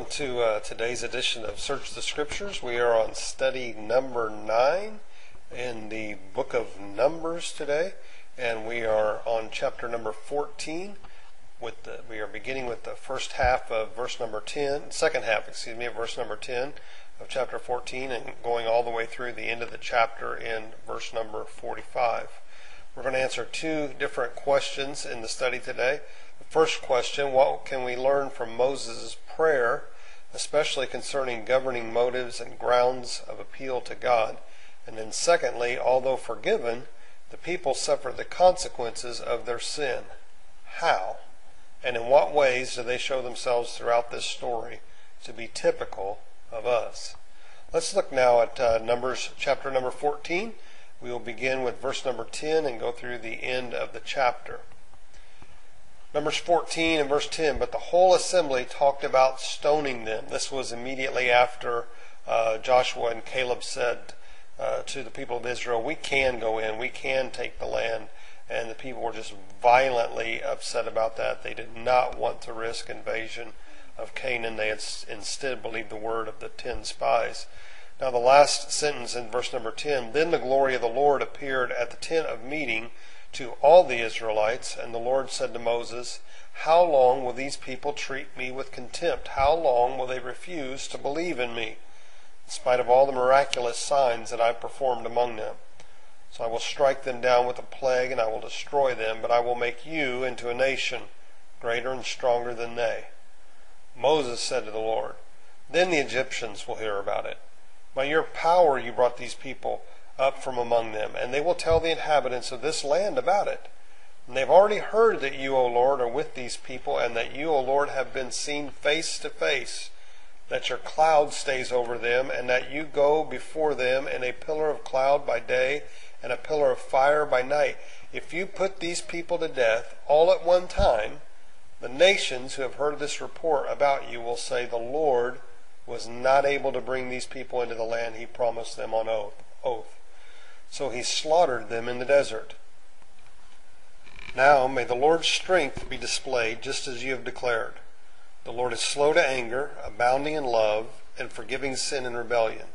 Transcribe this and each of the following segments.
Welcome to today's edition of Search the Scriptures. We are on study number 9 in the book of Numbers today, and we are on chapter number 14. We are beginning with the first half of verse number 10, second half, of verse number 10 of chapter 14, and going all the way through the end of the chapter in verse number 45. We're going to answer two different questions in the study today. The first question, what can we learn from Moses' prayer, especially concerning governing motives and grounds of appeal to God? And then secondly, although forgiven, the people suffer the consequences of their sin. How? And in what ways do they show themselves throughout this story to be typical of us? Let's look now at Numbers chapter number 14. We will begin with verse number 10 and go through the end of the chapter. Numbers 14 and verse 10, but the whole assembly talked about stoning them. This was immediately after Joshua and Caleb said to the people of Israel, we can go in, we can take the land. And the people were just violently upset about that. They did not want to risk invasion of Canaan. They had instead believed the word of the 10 spies. Now the last sentence in verse number 10, then the glory of the Lord appeared at the tent of meeting to all the Israelites, and the Lord said to Moses, how long will these people treat me with contempt? How long will they refuse to believe in me, in spite of all the miraculous signs that I performed among them? So I will strike them down with a plague, and I will destroy them, but I will make you into a nation greater and stronger than they. Moses said to the Lord, then the Egyptians will hear about it. By your power you brought these people up from among them, and they will tell the inhabitants of this land about it. And they've already heard that you, O Lord, are with these people, and that you, O Lord, have been seen face to face, that your cloud stays over them, and that you go before them in a pillar of cloud by day and a pillar of fire by night. If you put these people to death all at one time, the nations who have heard this report about you will say, the Lord was not able to bring these people into the land he promised them on oath. So he slaughtered them in the desert. Now may the Lord's strength be displayed just as you have declared. The Lord is slow to anger, abounding in love, and forgiving sin and rebellion.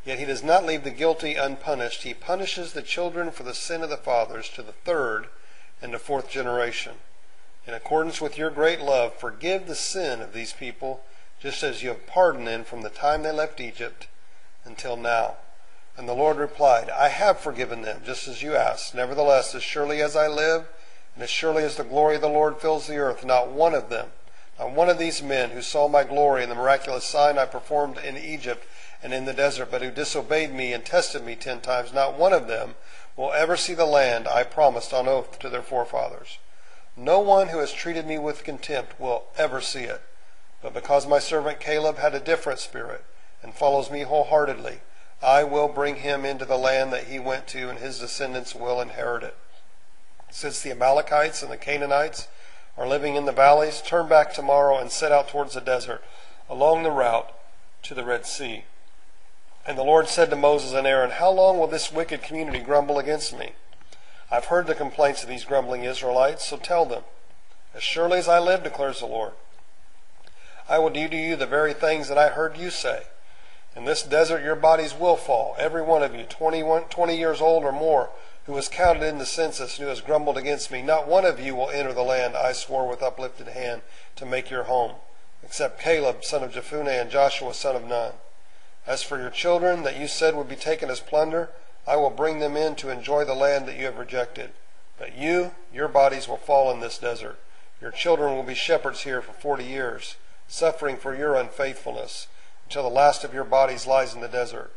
Yet he does not leave the guilty unpunished. He punishes the children for the sin of the fathers to the third and the fourth generation. In accordance with your great love, forgive the sin of these people, just as you have pardoned them from the time they left Egypt until now. And the Lord replied, I have forgiven them, just as you asked. Nevertheless, as surely as I live, and as surely as the glory of the Lord fills the earth, not one of them, not one of these men who saw my glory and the miraculous sign I performed in Egypt and in the desert, but who disobeyed me and tested me 10 times, not one of them will ever see the land I promised on oath to their forefathers. No one who has treated me with contempt will ever see it. But because my servant Caleb had a different spirit and follows me wholeheartedly, I will bring him into the land that he went to, and his descendants will inherit it. Since the Amalekites and the Canaanites are living in the valleys, turn back tomorrow and set out towards the desert, along the route to the Red Sea. And the Lord said to Moses and Aaron, how long will this wicked community grumble against me? I've heard the complaints of these grumbling Israelites, so tell them, as surely as I live, declares the Lord, I will do to you the very things that I heard you say. In this desert your bodies will fall, every one of you, 20 years old or more, who was counted in the census and who has grumbled against me. Not one of you will enter the land I swore with uplifted hand to make your home, except Caleb, son of Jephunneh, and Joshua, son of Nun. As for your children that you said would be taken as plunder, I will bring them in to enjoy the land that you have rejected. But your bodies will fall in this desert. Your children will be shepherds here for 40 years, suffering for your unfaithfulness, until the last of your bodies lies in the desert.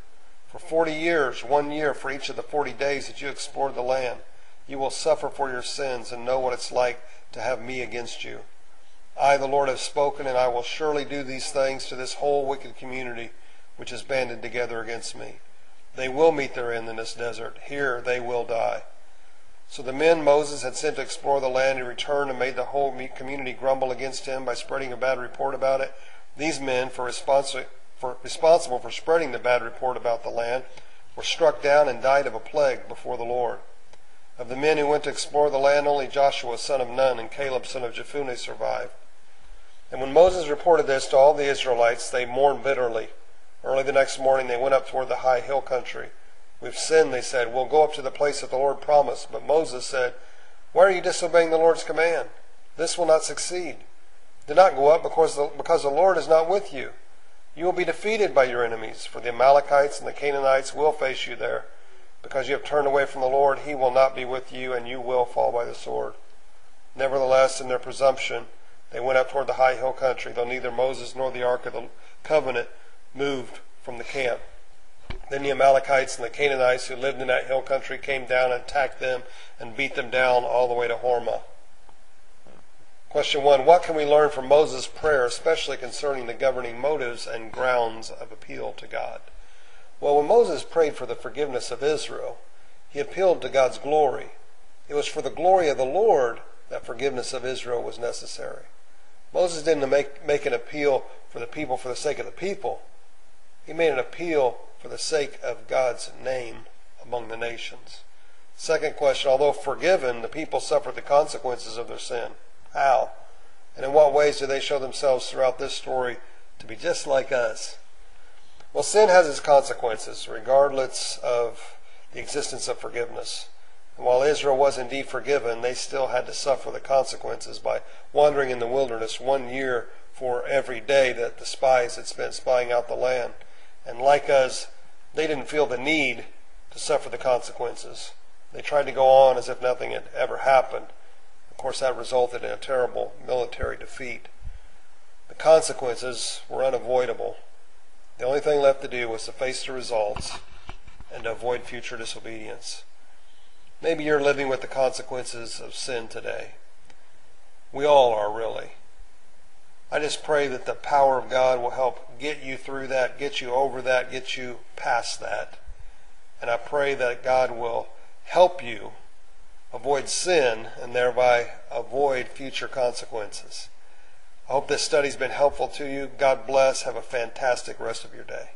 For 40 years, 1 year for each of the 40 days that you explored the land, you will suffer for your sins and know what it's like to have me against you. I, the Lord, have spoken, and I will surely do these things to this whole wicked community which is banded together against me. They will meet their end in this desert. Here they will die. So the men Moses had sent to explore the land and returned and made the whole community grumble against him by spreading a bad report about it. These men, responsible for spreading the bad report about the land, were struck down and died of a plague before the Lord. Of the men who went to explore the land, only Joshua son of Nun and Caleb son of Jephunneh survived. And when Moses reported this to all the Israelites, they mourned bitterly. Early the next morning they went up toward the high hill country. We've sinned, they said. We'll go up to the place that the Lord promised. But Moses said, why are you disobeying the Lord's command? This will not succeed. Do not go up because the Lord is not with you. You will be defeated by your enemies, for the Amalekites and the Canaanites will face you there. Because you have turned away from the Lord, he will not be with you, and you will fall by the sword. Nevertheless, in their presumption, they went up toward the high hill country, though neither Moses nor the Ark of the Covenant moved from the camp. Then the Amalekites and the Canaanites who lived in that hill country came down and attacked them and beat them down all the way to Hormah. Question 1. What can we learn from Moses' prayer, especially concerning the governing motives and grounds of appeal to God? Well, when Moses prayed for the forgiveness of Israel, he appealed to God's glory. It was for the glory of the Lord that forgiveness of Israel was necessary. Moses didn't make an appeal for the people for the sake of the people. He made an appeal for the sake of God's name among the nations. Second question, although forgiven, the people suffered the consequences of their sin. How? And in what ways do they show themselves throughout this story to be just like us? Well, sin has its consequences, regardless of the existence of forgiveness. And while Israel was indeed forgiven, they still had to suffer the consequences by wandering in the wilderness 1 year for every day that the spies had spent spying out the land. And like us, they didn't feel the need to suffer the consequences. They tried to go on as if nothing had ever happened. Of course, that resulted in a terrible military defeat. The consequences were unavoidable. The only thing left to do was to face the results and to avoid future disobedience. Maybe you're living with the consequences of sin today. We all are, really. I just pray that the power of God will help get you through that, get you over that, get you past that. And I pray that God will help you avoid sin and thereby avoid future consequences. I hope this study's been helpful to you. God bless. Have a fantastic rest of your day.